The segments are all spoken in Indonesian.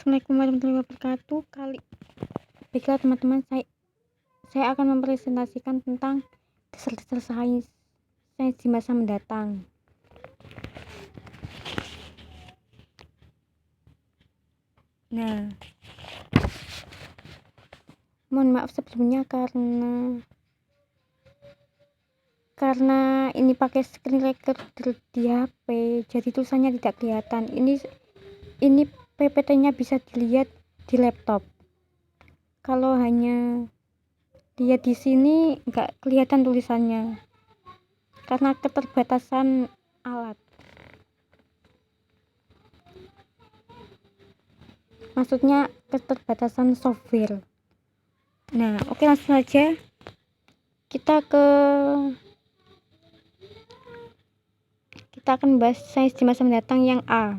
Assalamualaikum warahmatullahi wabarakatuh. Baiklah teman-teman, saya akan mempresentasikan tentang dasar-dasar sains di masa mendatang. Nah, mohon maaf sebelumnya karena ini pakai screen recorder di HP, jadi tulisannya tidak kelihatan. Ini PPT-nya bisa dilihat di laptop. Kalau hanya lihat di sini nggak kelihatan tulisannya karena keterbatasan alat. Maksudnya keterbatasan software. Nah, oke, langsung saja kita akan bahas sains di masa mendatang yang A.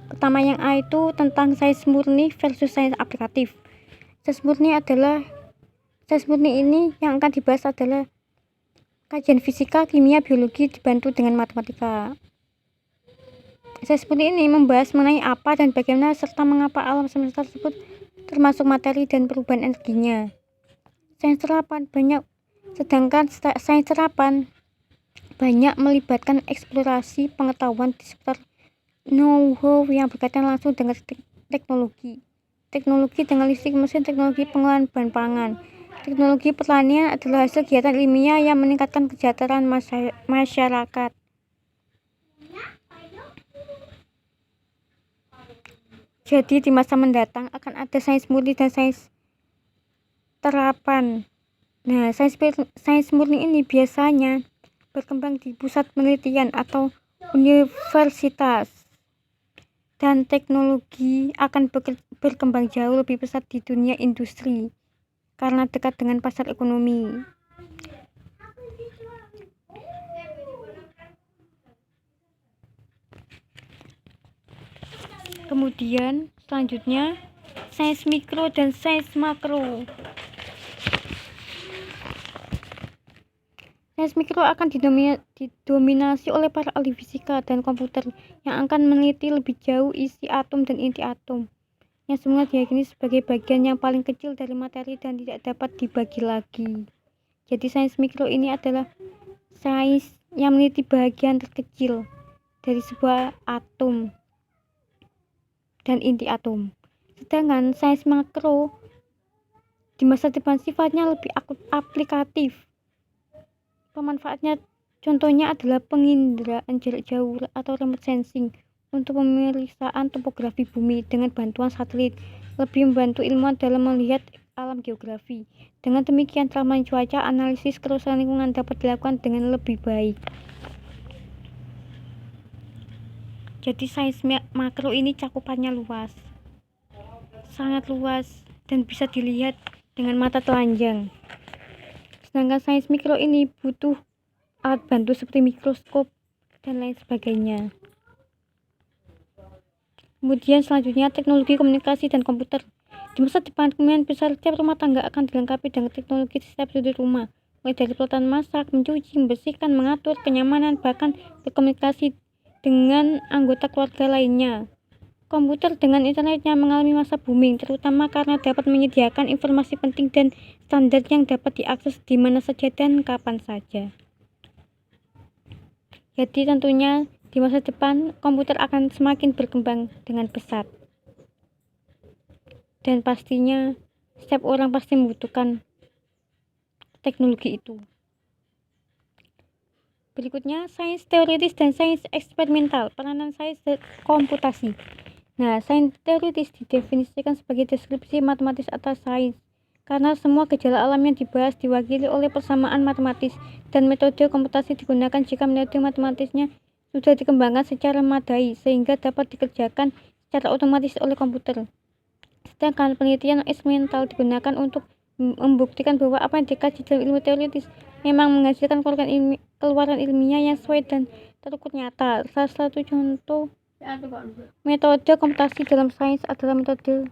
Pertama, yang A itu tentang sains murni versus sains aplikatif. Sains murni ini yang akan dibahas adalah kajian fisika, kimia, biologi dibantu dengan matematika. Sains murni ini membahas mengenai apa dan bagaimana serta mengapa alam semesta tersebut, termasuk materi dan perubahan energinya. Sains terapan banyak melibatkan eksplorasi pengetahuan di sekitar know-how yang berkaitan langsung dengan teknologi dengan listrik mesin, teknologi pengolahan bahan pangan, teknologi pertanian adalah hasil kegiatan ilmiah yang meningkatkan kesejahteraan masyarakat. Jadi di masa mendatang akan ada sains murni dan sains terapan. Nah, sains murni ini biasanya berkembang di pusat penelitian atau universitas, dan teknologi akan berkembang jauh lebih pesat di dunia industri karena dekat dengan pasar ekonomi. Kemudian selanjutnya sains mikro dan sains makro. Sains mikro akan didominasi oleh para ahli fisika dan komputer yang akan meneliti lebih jauh isi atom dan inti atom, yang semula diyakini sebagai bagian yang paling kecil dari materi dan tidak dapat dibagi lagi. Jadi sains mikro ini adalah sains yang meneliti bagian terkecil dari sebuah atom dan inti atom. Sedangkan sains makro di masa depan sifatnya lebih aplikatif. Pemanfaatnya contohnya adalah penginderaan jarak jauh atau remote sensing untuk pemeriksaan topografi bumi dengan bantuan satelit, lebih membantu ilmuwan dalam melihat alam geografi. Dengan demikian, ramalan cuaca, analisis kerusakan lingkungan dapat dilakukan dengan lebih baik. Jadi sains makro ini cakupannya luas, sangat luas, dan bisa dilihat dengan mata telanjang. Sedangkan sains mikro ini butuh alat bantu seperti mikroskop dan lain sebagainya. Kemudian selanjutnya teknologi komunikasi dan komputer. Di masa depan, kemungkinan besar setiap rumah tangga akan dilengkapi dengan teknologi di setiap sudut rumah, mulai dari peralatan masak, mencuci, membersihkan, mengatur kenyamanan, bahkan berkomunikasi dengan anggota keluarga lainnya. Komputer dengan internetnya mengalami masa booming, terutama karena dapat menyediakan informasi penting dan standar yang dapat diakses di mana saja dan kapan saja. Jadi tentunya di masa depan komputer akan semakin berkembang dengan pesat. Dan pastinya setiap orang pasti membutuhkan teknologi itu. Berikutnya, sains teoritis dan sains eksperimental, peranan sains komputasi. Nah, sains teoritis didefinisikan sebagai deskripsi matematis atas sains, karena semua gejala alam yang dibahas diwakili oleh persamaan matematis, dan metode komputasi digunakan jika metode matematisnya sudah dikembangkan secara memadai sehingga dapat dikerjakan secara otomatis oleh komputer. Sedangkan penelitian eksperimental digunakan untuk membuktikan bahwa apa yang dikaji dalam ilmu teoritis memang menghasilkan keluaran ilmiah yang sesuai dan terukur nyata. Salah satu contoh metode komputasi dalam sains adalah metode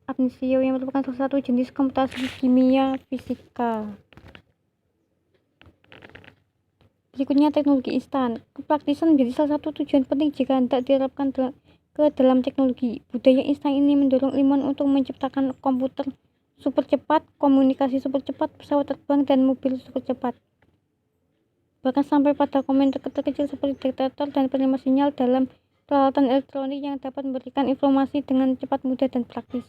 ab initio yang merupakan salah satu jenis komputasi kimia fisika. Berikutnya teknologi instan. Kepraktisan menjadi salah satu tujuan penting jika hendak diterapkan ke ke dalam teknologi. Budaya instan ini mendorong ilmuwan untuk menciptakan komputer super cepat, komunikasi super cepat, pesawat terbang, dan mobil super cepat. Bahkan sampai pada komputer kecil seperti detektor dan penerima sinyal dalam peralatan elektronik yang dapat memberikan informasi dengan cepat, mudah, dan praktis.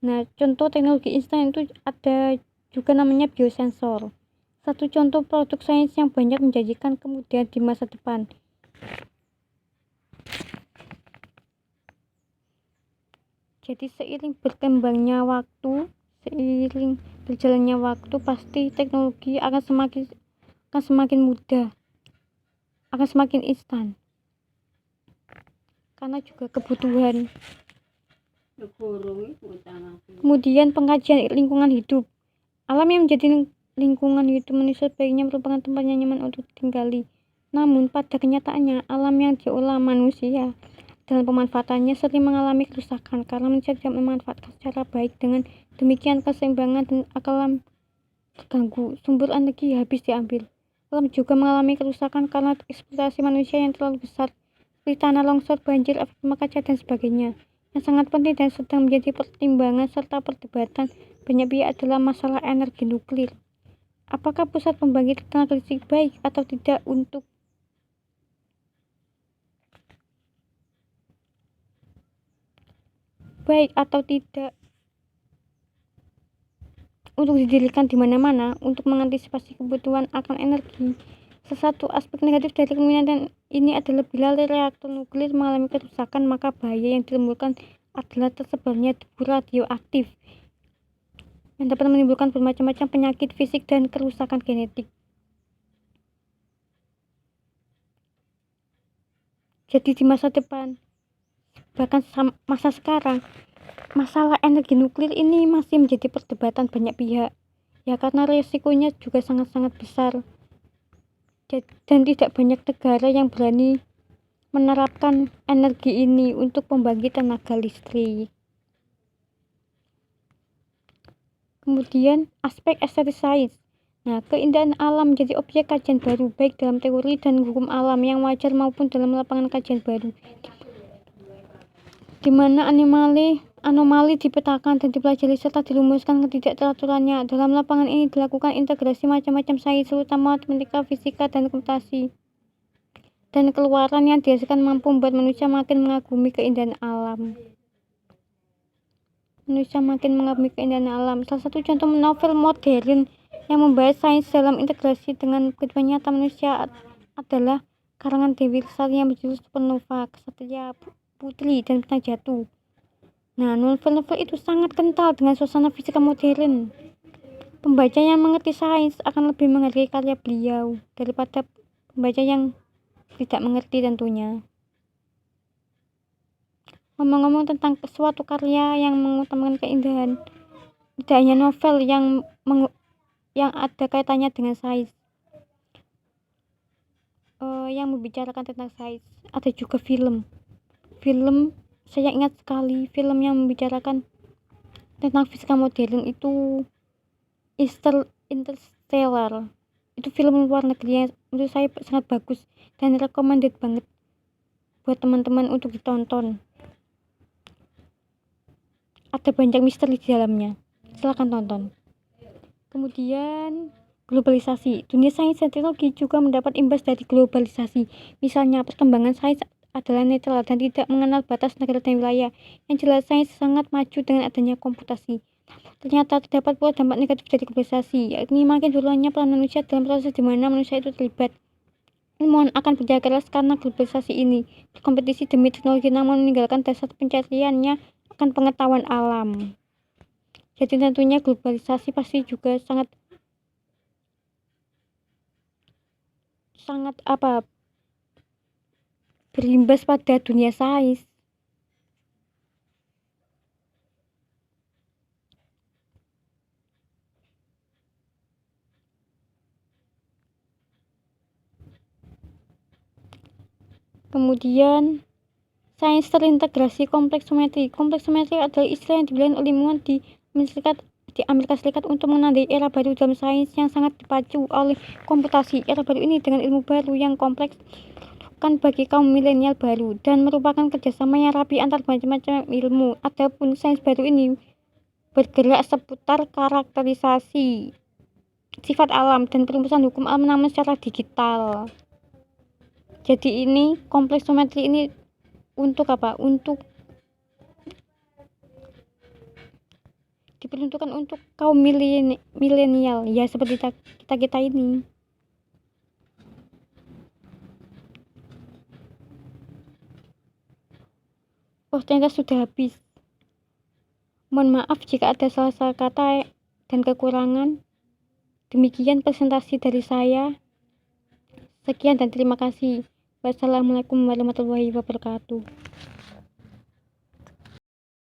Nah, contoh teknologi instan itu ada juga namanya biosensor. Satu contoh produk sains yang banyak menjanjikan kemudahan di masa depan. Jadi seiring berjalannya waktu, pasti teknologi akan semakin mudah, akan semakin instan. Karena juga kebutuhan. Kemudian pengkajian lingkungan hidup. Alam yang menjadi lingkungan hidup manusia sebaiknya merupakan tempat yang nyaman untuk ditinggali. Namun pada kenyataannya alam yang diolah manusia dalam pemanfaatannya sering mengalami kerusakan karena manusia tidak memanfaatkan secara baik. Dengan demikian keseimbangan dan alam terganggu, sumber energi habis diambil. Alam juga mengalami kerusakan karena eksploitasi manusia yang terlalu besar, seperti tanah longsor, banjir, efek rumah kaca, dan sebagainya. Yang sangat penting dan sedang menjadi pertimbangan serta perdebatan banyak pihak adalah masalah energi nuklir. Apakah pusat pembangkit tenaga listrik baik atau tidak untuk didirikan di mana-mana untuk mengantisipasi kebutuhan akan energi. Salah satu aspek negatif dari kemungkinan ini adalah bila reaktor nuklir mengalami kerusakan, maka bahaya yang ditimbulkan adalah tersebarnya debu radioaktif yang dapat menimbulkan bermacam-macam penyakit fisik dan kerusakan genetik. Jadi di masa depan, bahkan masa sekarang, masalah energi nuklir ini masih menjadi perdebatan banyak pihak, ya karena resikonya juga sangat-sangat besar dan tidak banyak negara yang berani menerapkan energi ini untuk pembangkit tenaga listrik. Kemudian aspek estetik sains. Nah, keindahan alam menjadi objek kajian baru baik dalam teori dan hukum alam yang wajar maupun dalam lapangan kajian baru, di mana anomali dipetakan dan dipelajari serta dirumuskan ketidakteraturannya. Dalam lapangan ini dilakukan integrasi macam-macam sains, terutama matematika, fisika, dan komputasi. Dan keluaran yang dihasilkan mampu membuat manusia makin mengagumi keindahan alam. Salah satu contoh novel modern yang membahas sains dalam integrasi dengan kehidupan nyata manusia adalah karangan Dewi Lestari yang berjudul Supernova, Ksatria Putri, dan Bintang Jatuh. Nah, novel-novel itu sangat kental dengan suasana fisika modern. Pembaca yang mengerti sains akan lebih menghargai karya beliau daripada pembaca yang tidak mengerti tentunya. Ngomong-ngomong tentang suatu karya yang mengutamakan keindahan, tidak hanya novel yang ada kaitannya dengan sains, yang membicarakan tentang sains, ada juga film. Saya ingat sekali film yang membicarakan tentang fisika modern itu Interstellar. Itu film luar negeri yang menurut saya sangat bagus dan recommended banget buat teman-teman untuk ditonton. Ada banyak misteri di dalamnya, silakan tonton. Kemudian globalisasi. Dunia sains dan teknologi juga mendapat imbas dari globalisasi. Misalnya, perkembangan sains adalah netral dan tidak mengenal batas negara dan wilayah. Yang jelas, sains sangat maju dengan adanya komputasi. Ternyata terdapat pula dampak negatif dari globalisasi, yakni makin berulangnya peran manusia dalam proses di mana manusia itu terlibat. Ilmuwan akan bekerja keras karena globalisasi ini berkompetisi demi teknologi, namun meninggalkan dasar pencariannya akan pengetahuan alam. Jadi tentunya globalisasi pasti juga sangat berimbas pada dunia sains. Kemudian sains terintegrasi kompleksometri. Kompleksometri adalah istilah yang diberikan oleh ilmuwan di Amerika Serikat untuk menandai era baru dalam sains yang sangat dipacu oleh komputasi. Era baru ini dengan ilmu baru yang kompleks diperuntukkan bagi kaum milenial baru dan merupakan kerjasama yang rapi antar macam-macam ilmu. Adapun sains baru ini bergerak seputar karakterisasi sifat alam dan perumusan hukum alam namun secara digital. Jadi ini kompleksometri ini untuk apa? Untuk diperuntukkan untuk kaum milenial ya, seperti kita ini. Ternyata sudah habis. Mohon maaf jika ada salah-salah kata dan kekurangan. Demikian presentasi dari saya. Sekian dan terima kasih. Wassalamualaikum warahmatullahi wabarakatuh.